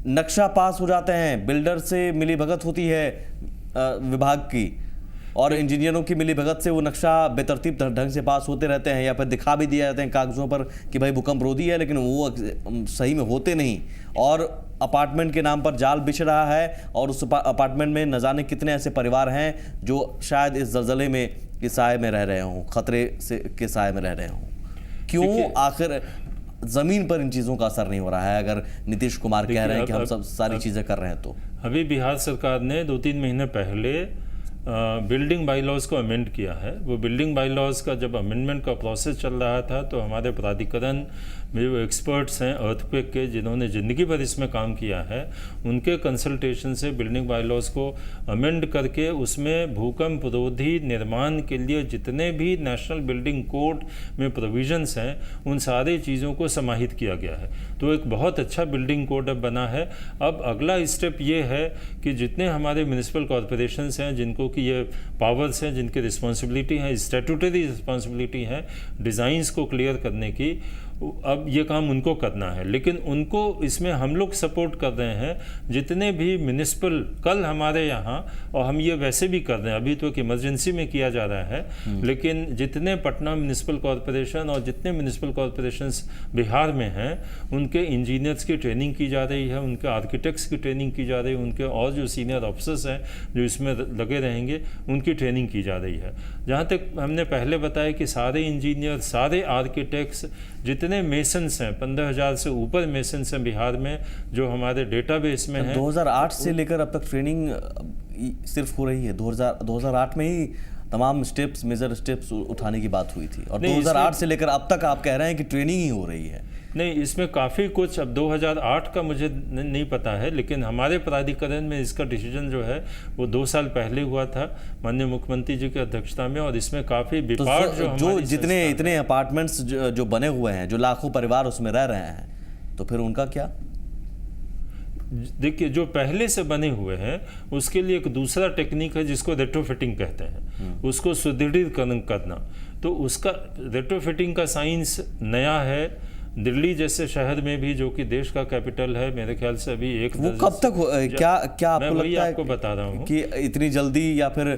नक्शा पास हो जाते हैं, बिल्डर से मिलीभगत होती है विभाग की और इंजीनियरों की मिलीभगत से वो नक्शा बेतरतीब ढंग से पास होते रहते हैं या फिर दिखा भी दिए जाते हैं कागजों पर कि भाई भूकंप रोधी है, लेकिन वो सही में होते नहीं और अपार्टमेंट के नाम पर जाल बिछ रहा है और उस अपार्टमेंट में न जाने कितने ऐसे परिवार हैं जो शायद इस ज़लज़ले में के साए में रह रहे हों, खतरे से के साए में रह रहे हों। क्यों आखिर ज़मीन पर इन चीज़ों का असर नहीं हो रहा है? अगर नीतीश कुमार कह रहे हैं कि हम सब सारी चीज़ें कर रहे हैं तो अभी बिहार सरकार ने 2-3 महीने पहले बिल्डिंग बाईलॉज को अमेंड किया है। वो बिल्डिंग बाईलॉज का जब अमेंडमेंट का प्रोसेस चल रहा था तो हमारे प्राधिकरण में जो एक्सपर्ट्स हैं अर्थक्वेक के, जिन्होंने ज़िंदगी भर इसमें काम किया है, उनके कंसल्टेशन से बिल्डिंग बाईलॉज को अमेंड करके उसमें भूकंप रोधी निर्माण के लिए जितने भी नेशनल बिल्डिंग कोड में प्रोविजंस हैं उन सारी चीज़ों को समाहित किया गया है। तो एक बहुत अच्छा बिल्डिंग कोड अब बना है। अब अगला स्टेप ये है कि जितने हमारे म्यूनिसिपल कॉरपोरेशंस हैं जिनको कि ये पावर्स हैं, जिनकी रिस्पॉन्सिबिलिटी है, स्टैट्यूटरी रिस्पॉन्सिबिलिटी है डिज़ाइंस को क्लियर करने की, अब ये काम उनको करना है। लेकिन उनको इसमें हम लोग सपोर्ट कर रहे हैं। जितने भी म्यूनिसिपल, कल हमारे यहाँ, और हम ये वैसे भी कर रहे हैं, अभी तो एक इमरजेंसी में किया जा रहा है, लेकिन जितने पटना म्यूनिसिपल कॉरपोरेशन और जितने म्यूनिसिपल कॉरपोरेशंस बिहार में हैं उनके इंजीनियर्स की ट्रेनिंग की जा रही है, उनके आर्किटेक्ट्स की ट्रेनिंग की जा रही है, उनके और जो सीनियर ऑफिसर्स हैं जो इसमें लगे रहेंगे उनकी ट्रेनिंग की जा रही है। जहाँ तक हमने पहले बताया कि सारे इंजीनियर, सारे आर्किटेक्ट्स, जितने मेसन्स हैं, 15,000 से ऊपर मेसन्स हैं बिहार में जो हमारे डेटाबेस में हैं। 2008 से लेकर अब तक ट्रेनिंग सिर्फ हो रही है? 2008 में ही तमाम स्टेप्स, मेजर स्टेप्स उठाने की बात हुई थी, और नहीं, 2008 से लेकर अब तक आप कह रहे हैं कि ट्रेनिंग ही हो रही है। नहीं, इसमें काफ़ी कुछ, अब 2008 का मुझे नहीं पता है, लेकिन हमारे प्राधिकरण में इसका डिसीजन जो है वो 2 साल पहले हुआ था माननीय मुख्यमंत्री जी की अध्यक्षता में, और इसमें काफ़ी तो विपाट जो जितने इतने अपार्टमेंट्स जो बने हुए हैं, जो लाखों परिवार उसमें रह रहे हैं, तो फिर उनका क्या? देखिए, जो पहले से बने हुए हैं उसके लिए एक दूसरा टेक्निक है जिसको रेट्रोफिटिंग कहते हैं, उसको सुदृढ़ीकरण करना। तो उसका रेट्रोफिटिंग का साइंस नया है। दिल्ली जैसे शहर में भी, जो कि देश का कैपिटल है, मेरे ख्याल से अभी एक वो कब तक क्या आपको लगता है आपको बता रहा हूँ कि इतनी जल्दी, या फिर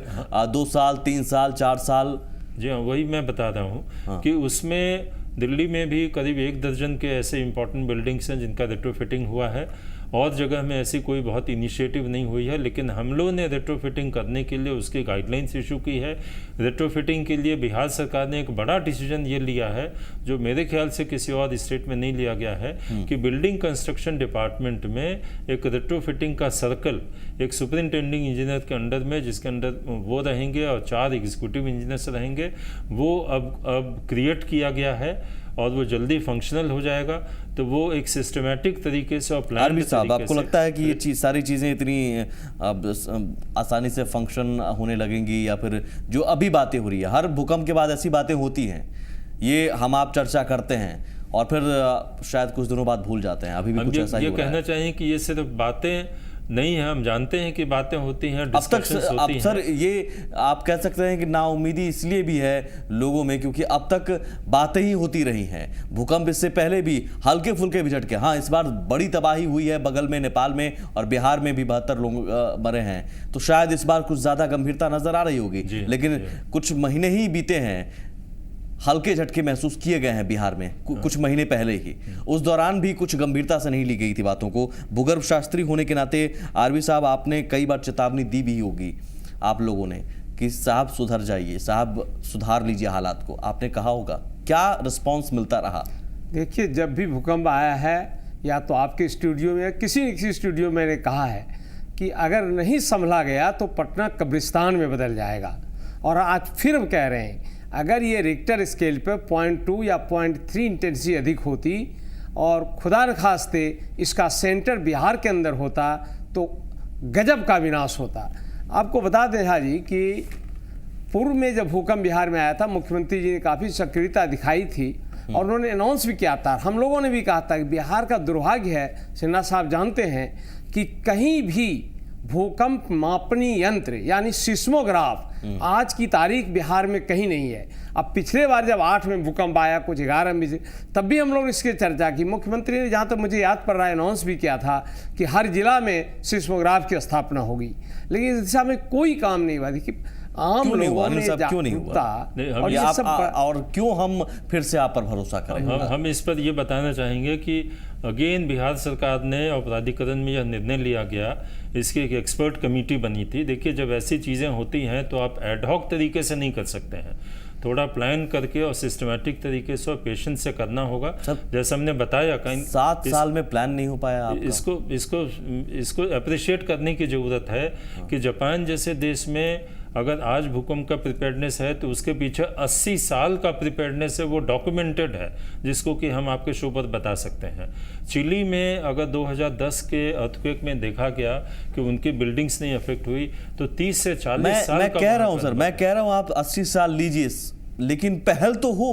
2 साल 3 साल 4 साल? जी हाँ, वही मैं बता रहा हूँ कि उसमें दिल्ली में भी करीब 1 दर्जन के ऐसे इंपॉर्टेंट बिल्डिंग्स हैं जिनका रेट्रोफिटिंग हुआ है, और जगह में ऐसी कोई बहुत इनिशिएटिव नहीं हुई है। लेकिन हम लोगों ने रेट्रोफिटिंग करने के लिए उसकी गाइडलाइंस इशू की है। रेट्रोफिटिंग के लिए बिहार सरकार ने एक बड़ा डिसीजन ये लिया है, जो मेरे ख्याल से किसी और स्टेट में नहीं लिया गया है, कि बिल्डिंग कंस्ट्रक्शन डिपार्टमेंट में एक रेट्रोफिटिंग का सर्कल एक सुपरिंटेंडिंग इंजीनियर के अंडर में, जिसके अंडर वो रहेंगे और 4 एग्जीक्यूटिव इंजीनियर्स रहेंगे, वो अब क्रिएट किया गया है और वो जल्दी फंक्शनल हो जाएगा। तो वो एक सिस्टमेटिक तरीके से और प्लान आर्मी साहब, आपको लगता है कि ये सारी चीज़ें इतनी आसानी से फंक्शन होने लगेंगी, या फिर जो अभी बातें हो रही है, हर भूकंप के बाद ऐसी बातें होती हैं, ये हम आप चर्चा करते हैं और फिर शायद कुछ दिनों बाद भूल जाते हैं, अभी भी कुछ ऐसा ही हो रहा है? ये कहना चाहिए कि ये सिर्फ बातें नहीं है, हम जानते हैं कि बातें होती हैं, अब तक सर ये आप कह सकते हैं कि नाउम्मीदी इसलिए भी है लोगों में क्योंकि अब तक बातें ही होती रही हैं। भूकंप इससे पहले भी हल्के फुल्के भी झटके, हाँ इस बार बड़ी तबाही हुई है बगल में नेपाल में, और बिहार में भी 72 लोग मरे हैं, तो शायद इस बार कुछ ज़्यादा गंभीरता नजर आ रही होगी। लेकिन कुछ महीने ही बीते हैं, हल्के झटके महसूस किए गए हैं बिहार में कुछ महीने पहले ही, उस दौरान भी कुछ गंभीरता से नहीं ली गई थी बातों को। भूगर्भ शास्त्री होने के नाते आरवी साहब, आपने कई बार चेतावनी दी भी होगी आप लोगों ने कि साहब सुधर जाइए, साहब सुधार लीजिए हालात को, आपने कहा होगा, क्या रिस्पॉन्स मिलता रहा? देखिए, जब भी भूकंप आया है, या तो आपके स्टूडियो में या किसी न किसी स्टूडियो में मैंने कहा है कि अगर नहीं संभला गया तो पटना कब्रिस्तान में बदल जाएगा। और आज फिर हम कह रहे हैं, अगर ये रिक्टर स्केल पर 0.2 या 0.3 इंटेंसिटी अधिक होती और खुदा न खास्ते इसका सेंटर बिहार के अंदर होता तो गजब का विनाश होता। आपको बता दें हाँ जी कि पूर्व में जब भूकंप बिहार में आया था, मुख्यमंत्री जी ने काफ़ी सक्रियता दिखाई थी और उन्होंने अनाउंस भी किया था, हम लोगों ने भी कहा था कि बिहार का दुर्भाग्य है, सिन्हा साहब जानते हैं कि कहीं भी भूकंप मापनी यंत्र यानी सिस्मोग्राफ आज की तारीख बिहार में कहीं नहीं है। अब पिछले बार जब 8 में भूकंप आया, कुछ 11 में, तब भी हम लोग इसकी चर्चा की। मुख्यमंत्री ने, जहाँ तक मुझे याद पड़ रहा है, अनाउंस भी किया था कि हर जिला में सिस्मोग्राफ की स्थापना होगी, लेकिन इस दिशा में कोई काम नहीं हुआ। देखिए, आम लोगों में जागरूकता और ये सब, और क्यों हम फिर से आप पर भरोसा करें? हम इस पर ये बताना चाहेंगे कि अगेन बिहार सरकार ने और प्राधिकरण में यह निर्णय लिया गया, इसकी एक एक्सपर्ट कमेटी बनी थी। देखिए, जब ऐसी चीज़ें होती हैं तो आप एडहॉक तरीके से नहीं कर सकते हैं, थोड़ा प्लान करके और सिस्टमैटिक तरीके से और पेशेंस से करना होगा। जैसे हमने बताया, 7 साल में प्लान नहीं हो पाया आपका। इसको अप्रिशिएट करने की ज़रूरत है कि जापान जैसे देश में अगर आज भूकंप का प्रिपेयर्डनेस है तो उसके पीछे 80 साल का प्रिपेयर्डनेस है, वो डॉक्यूमेंटेड है, जिसको कि हम आपके शो पर बता सकते हैं। चिली में अगर 2010 के अर्थक्वेक में देखा गया कि उनकी बिल्डिंग्स नहीं अफेक्ट हुई, तो 30 से 40 साल मैं कह रहा हूँ सर, मैं कह रहा हूँ आप 80 साल लीजिए, लेकिन पहल तो हो,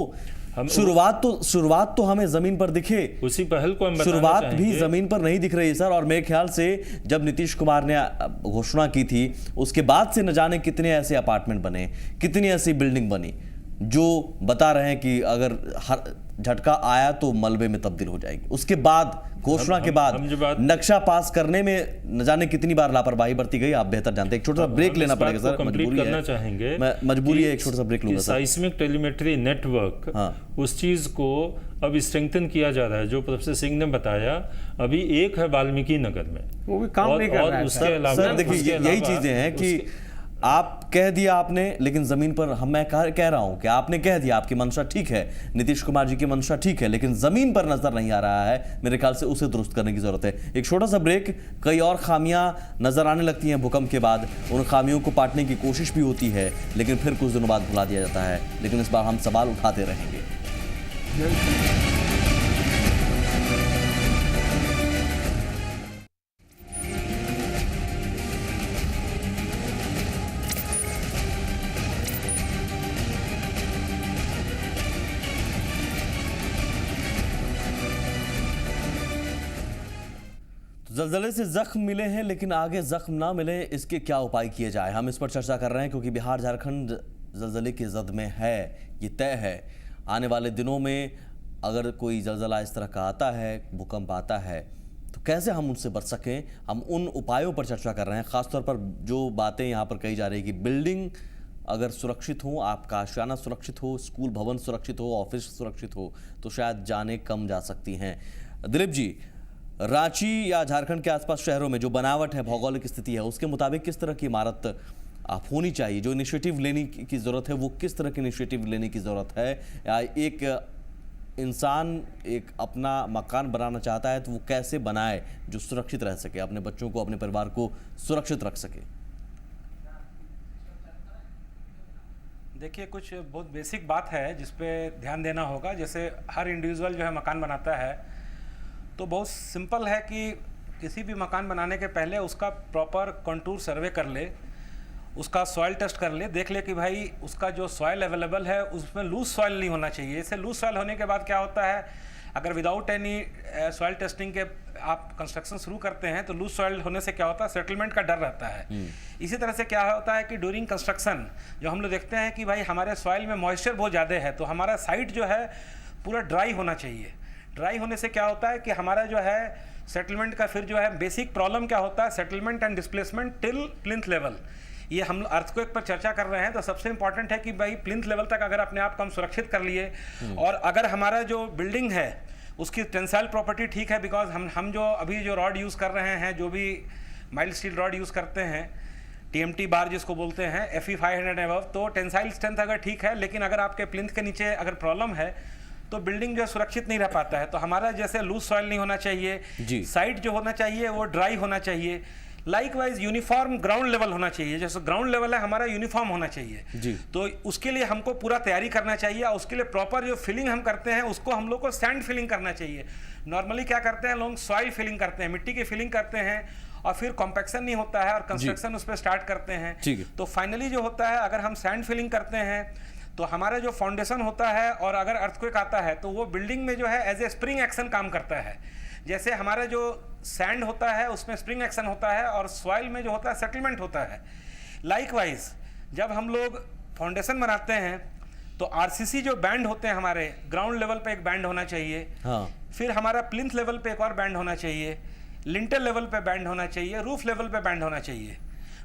शुरुआत तो हमें जमीन पर दिखे। उसी पहल को हम शुरुआत भी जमीन पर नहीं दिख रही है सर। और मेरे ख्याल से जब नीतीश कुमार ने घोषणा की थी, उसके बाद से न जाने कितने ऐसे अपार्टमेंट बने, कितनी ऐसी बिल्डिंग बनी जो बता रहे हैं कि अगर हर झटका आया तो मलबे में तब्दील हो जाएगी। उसके बाद घोषणा के बाद नक्शा पास करने में न जाने कितनी बार लापरवाही बरती गई, आप बेहतर जानते हैं। एक छोटा सा ब्रेक लेना पड़ेगा सर, मजबूरी करना चाहेंगे, मजबूरी है, एक छोटा सा ब्रेक लूंगा। साइस्मिक टेलीमेट्री नेटवर्क, उस चीज को अब स्ट्रेंथन किया जा रहा है, जो प्रोफेसर सिंह ने बताया। अभी एक है वाल्मीकि नगर में, वो भी काम नहीं कर रहा है। उसके अलावा सर देखिए, यही चीजें हैं कि आप कह दिया आपने, लेकिन जमीन पर मैं कह रहा हूं कि आपने कह दिया, आपकी मंशा ठीक है, नीतीश कुमार जी की मंशा ठीक है, लेकिन जमीन पर नजर नहीं आ रहा है। मेरे ख्याल से उसे दुरुस्त करने की जरूरत है। एक छोटा सा ब्रेक। कई और खामियां नजर आने लगती हैं भूकंप के बाद, उन खामियों को पाटने की कोशिश भी होती है, लेकिन फिर कुछ दिनों बाद भुला दिया जाता है। लेकिन इस बार हम सवाल उठाते रहेंगे। जल्जले से जख्म मिले हैं, लेकिन आगे जख्म ना मिले, इसके क्या उपाय किए जाए, हम इस पर चर्चा कर रहे हैं। क्योंकि बिहार झारखंड जल्जले की जद में है, ये तय है। आने वाले दिनों में अगर कोई जल्जला इस तरह का आता है, भूकंप आता है, तो कैसे हम उनसे बच सकें, हम उन उपायों पर चर्चा कर रहे हैं। ख़ासतौर पर जो बातें यहाँ पर कही जा रही है कि बिल्डिंग अगर सुरक्षित हो, आपका आशियाना सुरक्षित हो, स्कूल भवन सुरक्षित हो, ऑफिस सुरक्षित हो, तो शायद जानें कम जा सकती हैं। दिलीप जी, रांची या झारखंड के आसपास शहरों में जो बनावट है, भौगोलिक स्थिति है, उसके मुताबिक किस तरह की इमारत होनी चाहिए, जो इनिशिएटिव लेने की ज़रूरत है, वो किस तरह की इनिशिएटिव लेने की ज़रूरत है? या एक इंसान एक अपना मकान बनाना चाहता है तो वो कैसे बनाए जो सुरक्षित रह सके, अपने बच्चों को, अपने परिवार को सुरक्षित रख सके? देखिए, कुछ बहुत बेसिक बात है जिस पे ध्यान देना होगा। जैसे हर इंडिविजुअल जो है मकान बनाता है, तो बहुत सिंपल है कि किसी भी मकान बनाने के पहले उसका प्रॉपर कंटूर सर्वे कर ले, उसका सॉइल टेस्ट कर ले, देख ले कि भाई उसका जो सॉइल अवेलेबल है उसमें लूज सॉइल नहीं होना चाहिए। इससे लूज सॉइल होने के बाद क्या होता है, अगर विदाउट एनी सॉइल टेस्टिंग के आप कंस्ट्रक्शन शुरू करते हैं तो लूज सॉइल होने से क्या होता है, सेटलमेंट का डर रहता है। इसी तरह से क्या होता है कि ड्यूरिंग कंस्ट्रक्शन जो हम लोग देखते हैं कि भाई हमारे सॉइल में मॉइस्चर बहुत ज़्यादा है, तो हमारा साइट जो है पूरा ड्राई होना चाहिए। ड्राई होने से क्या होता है कि हमारा जो है सेटलमेंट का फिर जो है बेसिक प्रॉब्लम क्या होता है, settlement and displacement till plinth level. ये हम अर्थक्वेक पर चर्चा कर रहे हैं, तो सबसे इंपॉर्टेंट है कि भाई प्लिंथ लेवल तक अगर अपने आप को हम सुरक्षित कर लिए, और अगर हमारा जो बिल्डिंग है उसकी टेंसाइल प्रॉपर्टी ठीक है, बिकॉज हम जो अभी जो रॉड यूज़ कर रहे हैं, जो भी माइल्ड स्टील रॉड यूज़ करते हैं, TMT बार जिसको बोलते हैं, FE 500 एबव, तो टेंसाइल स्ट्रेंथ अगर ठीक है, लेकिन अगर आपके प्लिंथ के नीचे अगर प्रॉब्लम है तो बिल्डिंग जो है सुरक्षित नहीं रह पाता है। तो हमारा जैसे लूज सॉइल नहीं होना चाहिए, साइट जो होना चाहिए वो ड्राई होना चाहिए। लाइकवाइज यूनिफॉर्म ग्राउंड लेवल होना चाहिए, जैसे ग्राउंड लेवल है हमारा यूनिफॉर्म होना चाहिए। तो उसके लिए हमको पूरा तैयारी करना चाहिए, और उसके लिए प्रॉपर जो फिलिंग हम करते हैं उसको हम लोग को सैंड फिलिंग करना चाहिए। नॉर्मली क्या करते हैं लोग, सॉइल फिलिंग करते हैं, मिट्टी की फिलिंग करते हैं, और फिर कॉम्पैक्शन नहीं होता है और कंस्ट्रक्शन उस पर स्टार्ट करते हैं। तो फाइनली जो होता है, अगर हम सैंड फिलिंग करते हैं तो हमारा जो फाउंडेशन होता है, और अगर अर्थक्वेक आता है तो वो बिल्डिंग में जो है एज ए स्प्रिंग एक्शन काम करता है। जैसे हमारा जो सैंड होता है उसमें स्प्रिंग एक्शन होता है, और सॉइल में जो होता है सेटलमेंट होता है। लाइकवाइज जब हम लोग फाउंडेशन बनाते हैं तो RCC जो बैंड होते हैं हमारे, ग्राउंड लेवल पे एक बैंड होना चाहिए, फिर हमारा प्लिंथ लेवल पे एक और बैंड होना चाहिए, लिंटर लेवल पे बैंड होना चाहिए, रूफ लेवल पे बैंड होना चाहिए।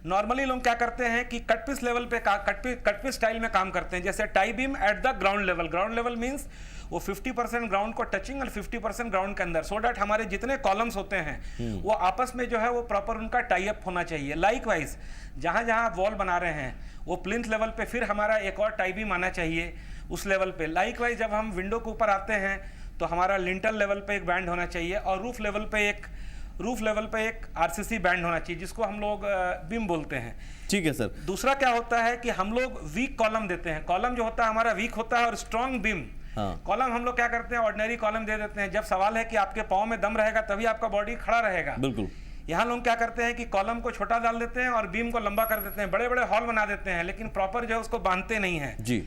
नॉर्मली लोग क्या करते हैं कि कट पीस लेवल पे कट पीस स्टाइल में काम करते हैं, जैसे tie beam at the ground level. Ground level means वो 50% ग्राउंड को टचिंग और 50% ग्राउंड के अंदर, सो डैट हमारे जितने कॉलम्स होते हैं वो आपस में जो है वो प्रॉपर उनका टाई अप होना चाहिए। लाइकवाइज जहां जहां आप वॉल बना रहे हैं वो प्लिंथ लेवल पे फिर हमारा एक और टाई बीम आना चाहिए उस लेवल पे। लाइकवाइज जब हम विंडो के ऊपर आते हैं तो हमारा लिंटर लेवल पे एक बैंड होना चाहिए, और रूफ लेवल पे एक RCC बैंड होना चाहिए, जिसको हम लोग बीम बोलते हैं। ठीक है सर। दूसरा क्या होता है कि हम लोग वीक कॉलम देते हैं। कॉलम जो होता है हमारा वीक होता है, और स्ट्रॉन्ग बीम। कॉलम हम लोग क्या करते हैं, ऑर्डिनरी कॉलम दे देते हैं। जब सवाल है कि आपके पाँव में दम रहेगा तभी आपका बॉडी खड़ा रहेगा। बिल्कुल। यहाँ लोग क्या करते हैं कि कॉलम को छोटा डाल देते हैं और बीम को लंबा कर देते हैं, बड़े बड़े हॉल बना देते हैं, लेकिन प्रॉपर जो है उसको बांधते नहीं है जी।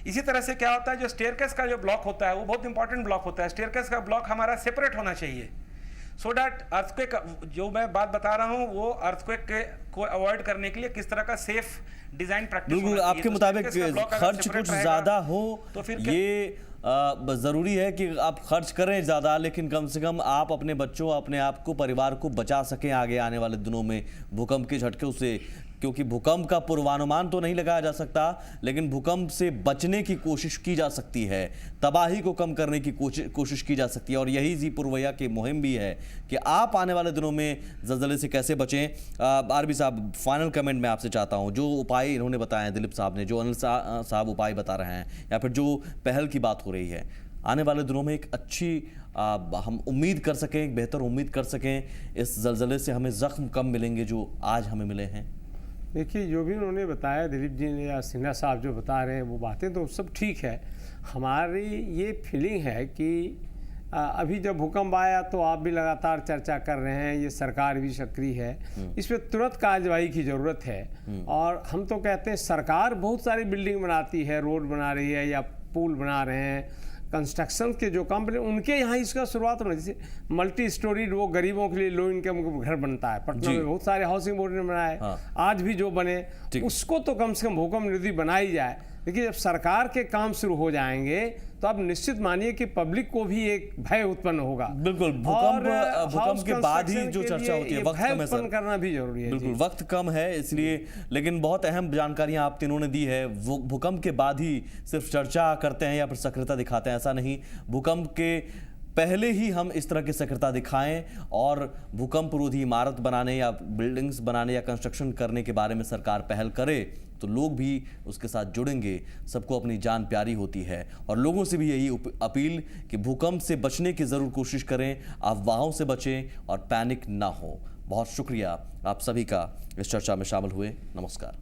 इसी तरह से क्या होता है, जो स्टेयरकेस का जो ब्लॉक होता है वो बहुत इंपॉर्टेंट ब्लॉक होता है। स्टेयरकेस का ब्लॉक हमारा सेपरेट होना चाहिए, सो डैट अर्थक्वेक, जो मैं बात बता रहा हूँ वो अर्थक्वेक को अवॉइड करने के लिए किस तरह का सेफ डिजाइन प्रैक्टिस। बिल्कुल आपके मुताबिक खर्च कुछ ज्यादा हो तो फिर ये ज़रूरी है कि आप खर्च करें ज़्यादा, लेकिन कम से कम आप अपने बच्चों, अपने आप को, परिवार को बचा सकें आगे आने वाले दिनों में भूकंप के झटके से। क्योंकि भूकंप का पूर्वानुमान तो नहीं लगाया जा सकता, लेकिन भूकंप से बचने की कोशिश की जा सकती है, तबाही को कम करने की कोशिश की जा सकती है। और यही जी पुरवैया की मुहिम भी है कि आप आने वाले दिनों में ज़लज़ले से कैसे बचें। आरबी साहब, फाइनल कमेंट मैं आपसे चाहता हूं, जो उपाय इन्होंने बताए हैं, दिलीप साहब ने, जो अनिल साहब उपाय बता रहे हैं, या फिर जो पहल की बात हो रही है, आने वाले दिनों में एक अच्छी हम उम्मीद कर सकें, एक बेहतर उम्मीद कर सकें, इस ज़लज़ले से हमें ज़ख्म कम मिलेंगे जो आज हमें मिले हैं। देखिए, जो भी उन्होंने बताया, दिलीप जी ने या सिन्हा साहब जो बता रहे हैं, वो बातें तो सब ठीक है। हमारी ये फीलिंग है कि अभी जब भूकंप आया तो आप भी लगातार चर्चा कर रहे हैं, ये सरकार भी सक्रिय है, इस पर तुरंत कार्रवाई की ज़रूरत है। और हम तो कहते हैं सरकार बहुत सारी बिल्डिंग बनाती है, रोड बना रही है या पुल बना रहे हैं, कंस्ट्रक्शन के जो कंपनी, उनके यहाँ इसका शुरुआत होना, जैसे मल्टी स्टोरी वो गरीबों के लिए लो इनकम घर बनता है, पटना में बहुत सारे हाउसिंग बोर्ड ने बनाया है। हाँ। आज भी जो बने उसको तो कम से कम भूकंप निधि बनाई जाए। देखिए, जब सरकार के काम शुरू हो जाएंगे तो आप निश्चित मानिए कि पब्लिक को भी एक भय उत्पन्न होगा। बिल्कुल, भूकंप के बाद ही जो चर्चा होती है, वक्त कम है सर, करना भी जरूरी है। बिल्कुल, वक्त कम है इसलिए, लेकिन बहुत अहम जानकारियां आप तीनों ने दी है। भूकंप के बाद ही सिर्फ चर्चा करते हैं या फिर सक्रियता दिखाते हैं, ऐसा नहीं। भूकंप के पहले ही हम इस तरह की सक्रियता दिखाएं और भूकंप रोधी इमारत बनाने या बिल्डिंग्स बनाने या कंस्ट्रक्शन करने के बारे में सरकार पहल करे तो लोग भी उसके साथ जुड़ेंगे। सबको अपनी जान प्यारी होती है और लोगों से भी यही अपील कि भूकंप से बचने की ज़रूर कोशिश करें, अफवाहों से बचें और पैनिक ना हो। बहुत शुक्रिया आप सभी का इस चर्चा में शामिल हुए। नमस्कार।